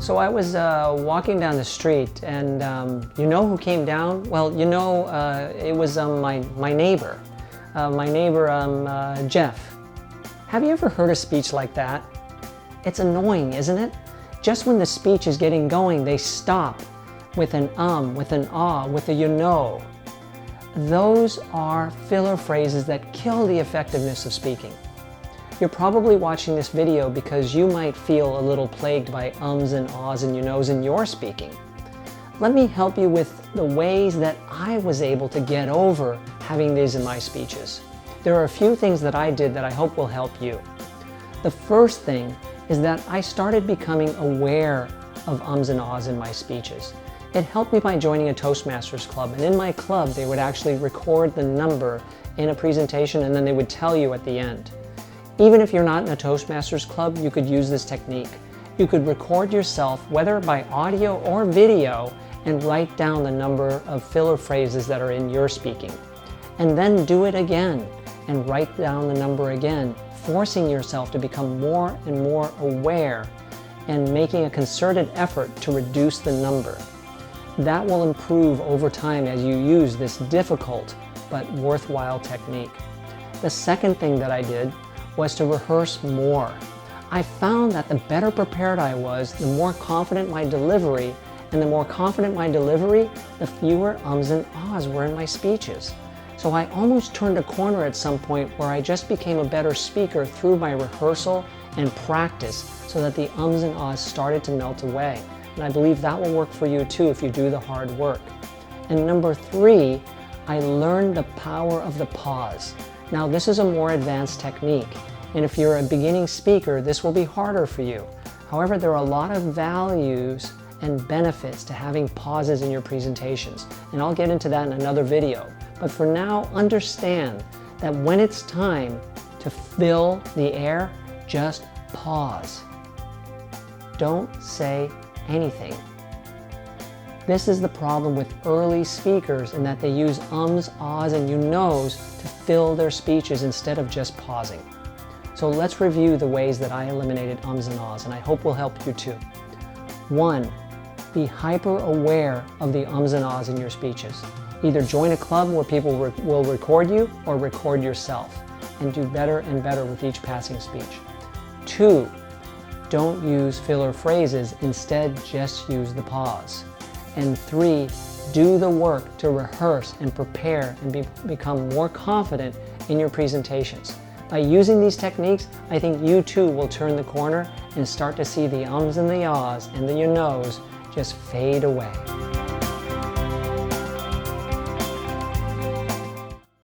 So I was walking down the street, and you know who came down? Well, you know, it was my neighbor. Jeff. Have you ever heard a speech like that? It's annoying, isn't it? Just when the speech is getting going, they stop with an with an ah, with a you know. Those are filler phrases that kill the effectiveness of speaking. You're probably watching this video because you might feel a little plagued by ums and ahs and you knows in your speaking. Let me help you with the ways that I was able to get over having these in my speeches. There are a few things that I did that I hope will help you. The first thing is that I started becoming aware of ums and ahs in my speeches. It helped me by joining a Toastmasters club, and in my club they would actually record the number in a presentation and then they would tell you at the end. Even if you're not in a Toastmasters club, you could use this technique. You could record yourself, whether by audio or video, and write down the number of filler phrases that are in your speaking. And then do it again and write down the number again, forcing yourself to become more and more aware and making a concerted effort to reduce the number. That will improve over time as you use this difficult but worthwhile technique. The second thing that I did was to rehearse more. I found that the better prepared I was, the more confident my delivery, and the more confident my delivery, the fewer ums and ahs were in my speeches. So I almost turned a corner at some point where I just became a better speaker through my rehearsal and practice so that the ums and ahs started to melt away. And I believe that will work for you too if you do the hard work. And number 3, I learned the power of the pause. Now this is a more advanced technique, and if you're a beginning speaker, this will be harder for you. However, there are a lot of values and benefits to having pauses in your presentations, and I'll get into that in another video. But for now, understand that when it's time to fill the air, just pause. Don't say anything. This is the problem with early speakers in that they use ums, ahs, and you knows to fill their speeches instead of just pausing. So let's review the ways that I eliminated ums and ahs, and I hope will help you too. 1. Be hyper aware of the ums and ahs in your speeches. Either join a club where people will record you or record yourself, and do better and better with each passing speech. 2. Don't use filler phrases, instead just use the pause. And 3, do the work to rehearse and prepare and become more confident in your presentations. By using these techniques, I think you too will turn the corner and start to see the ums and the ahs and the you knows just fade away.